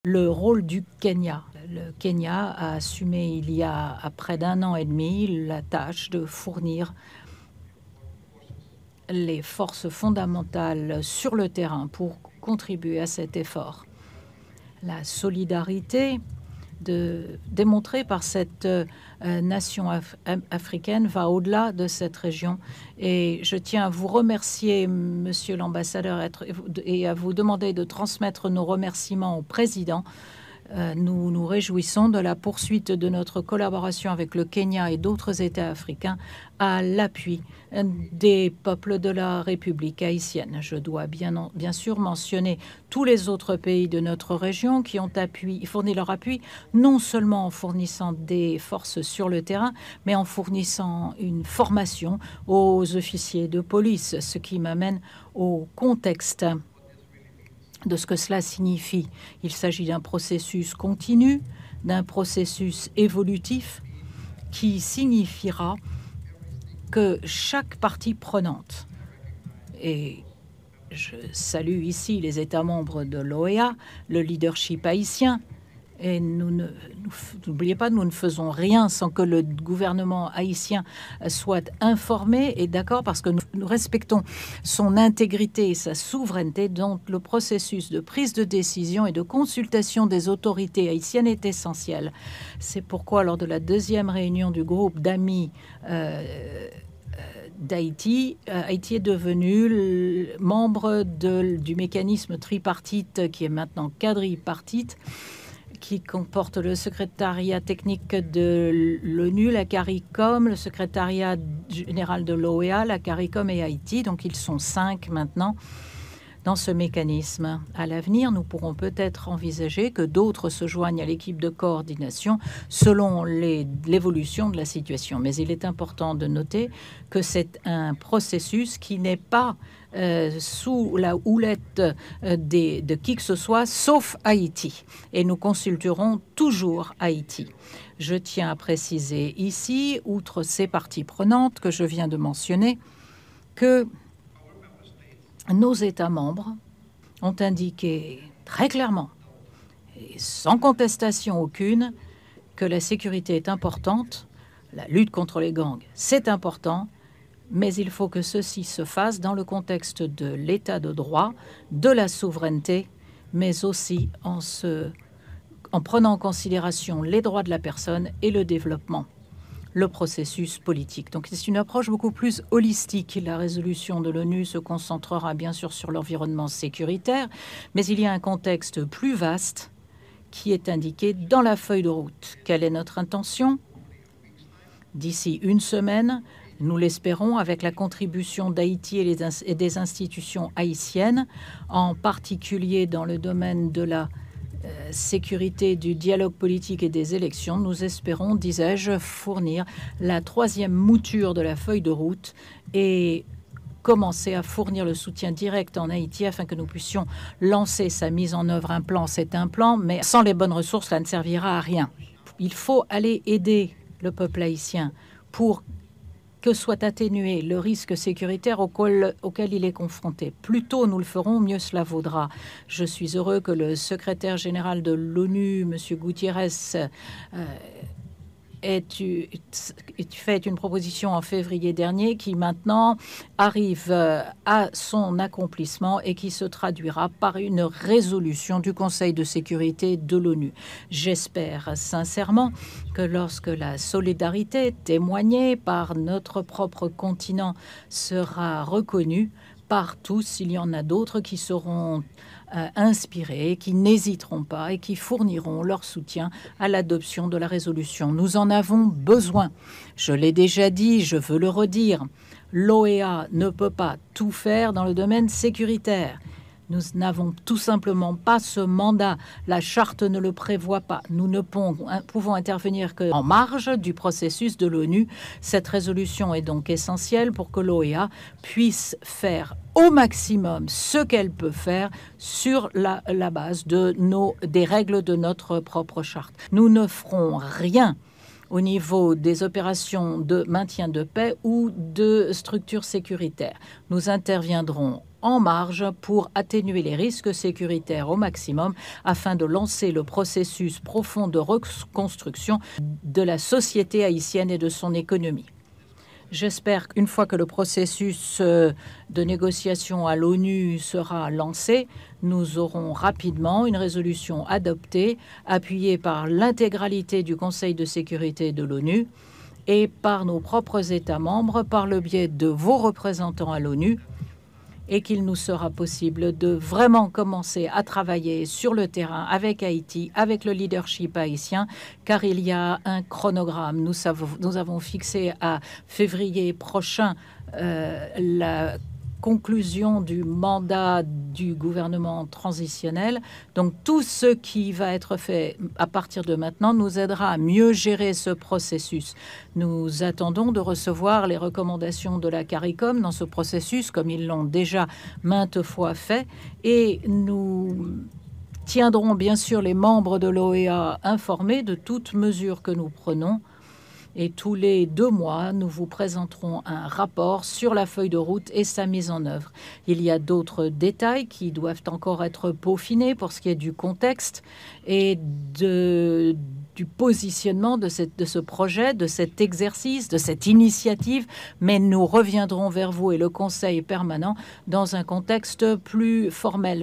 Le rôle du Kenya. Le Kenya a assumé il y a près d'un an et demi la tâche de fournir les forces fondamentales sur le terrain pour contribuer à cet effort. La solidarité démontrée par cette nation africaine va au-delà de cette région. Et je tiens à vous remercier, Monsieur l'ambassadeur, et à vous demander de transmettre nos remerciements au président. Nous nous réjouissons de la poursuite de notre collaboration avec le Kenya et d'autres États africains à l'appui des peuples de la République haïtienne. Je dois bien sûr mentionner tous les autres pays de notre région qui ont fourni leur appui, non seulement en fournissant des forces sur le terrain, mais en fournissant une formation aux officiers de police, ce qui m'amène au contexte de ce que cela signifie. Il s'agit d'un processus continu, d'un processus évolutif qui signifiera que chaque partie prenante, et je salue ici les États membres de l'OEA, le leadership haïtien, et n'oubliez pas, nous ne faisons rien sans que le gouvernement haïtien soit informé et d'accord, parce que nous respectons son intégrité et sa souveraineté. Donc le processus de prise de décision et de consultation des autorités haïtiennes est essentiel. C'est pourquoi lors de la deuxième réunion du groupe d'amis d'Haïti, Haïti est devenu membre du mécanisme tripartite qui est maintenant quadripartite, qui comporte le secrétariat technique de l'ONU, la CARICOM, le secrétariat général de l'OEA, la CARICOM et Haïti. Donc ils sont 5 maintenant dans ce mécanisme. À l'avenir, nous pourrons peut-être envisager que d'autres se joignent à l'équipe de coordination selon l'évolution de la situation. Mais il est important de noter que c'est un processus qui n'est pas sous la houlette de qui que ce soit, sauf Haïti. Et nous consulterons toujours Haïti. Je tiens à préciser ici, outre ces parties prenantes que je viens de mentionner, que nos États membres ont indiqué très clairement, et sans contestation aucune, que la sécurité est importante, la lutte contre les gangs, c'est important, mais il faut que ceci se fasse dans le contexte de l'état de droit, de la souveraineté, mais aussi en prenant en considération les droits de la personne et le développement, le processus politique. Donc c'est une approche beaucoup plus holistique. La résolution de l'ONU se concentrera bien sûr sur l'environnement sécuritaire, mais il y a un contexte plus vaste qui est indiqué dans la feuille de route. Quelle est notre intention? D'ici une semaine, nous l'espérons, avec la contribution d'Haïti et des institutions haïtiennes, en particulier dans le domaine de la sécurité, du dialogue politique et des élections, nous espérons, disais-je, fournir la 3e mouture de la feuille de route et commencer à fournir le soutien direct en Haïti afin que nous puissions lancer sa mise en œuvre. Un plan, c'est un plan, mais sans les bonnes ressources, cela ne servira à rien. Il faut aller aider le peuple haïtien pour que soit atténué le risque sécuritaire auquel il est confronté. Plus tôt nous le ferons, mieux cela vaudra. Je suis heureux que le secrétaire général de l'ONU, M. Gutiérrez, ait fait une proposition en février dernier qui maintenant arrive à son accomplissement et qui se traduira par une résolution du Conseil de sécurité de l'ONU. J'espère sincèrement que lorsque la solidarité témoignée par notre propre continent sera reconnue par tous, il y en a d'autres qui seront inspirés, qui n'hésiteront pas et qui fourniront leur soutien à l'adoption de la résolution. Nous en avons besoin. Je l'ai déjà dit, je veux le redire. L'OEA ne peut pas tout faire dans le domaine sécuritaire. Nous n'avons tout simplement pas ce mandat. La charte ne le prévoit pas. Nous ne pouvons intervenir qu'en marge du processus de l'ONU. Cette résolution est donc essentielle pour que l'OEA puisse faire au maximum ce qu'elle peut faire sur la base des règles de notre propre charte. Nous ne ferons rien au niveau des opérations de maintien de paix ou de structures sécuritaires. Nous interviendrons en marge pour atténuer les risques sécuritaires au maximum afin de lancer le processus profond de reconstruction de la société haïtienne et de son économie. J'espère qu'une fois que le processus de négociation à l'ONU sera lancé, nous aurons rapidement une résolution adoptée, appuyée par l'intégralité du Conseil de sécurité de l'ONU et par nos propres États membres, par le biais de vos représentants à l'ONU, et qu'il nous sera possible de vraiment commencer à travailler sur le terrain avec Haïti, avec le leadership haïtien, car il y a un chronogramme. Nous avons fixé à février prochain la conclusion du mandat du gouvernement transitionnel. Donc tout ce qui va être fait à partir de maintenant nous aidera à mieux gérer ce processus. Nous attendons de recevoir les recommandations de la CARICOM dans ce processus, comme ils l'ont déjà maintes fois fait, et nous tiendrons bien sûr les membres de l'OEA informés de toute mesure que nous prenons. Et tous les 2 mois, nous vous présenterons un rapport sur la feuille de route et sa mise en œuvre. Il y a d'autres détails qui doivent encore être peaufinés pour ce qui est du contexte et du positionnement de ce projet, de cet exercice, de cette initiative, mais nous reviendrons vers vous et le Conseil permanent dans un contexte plus formel.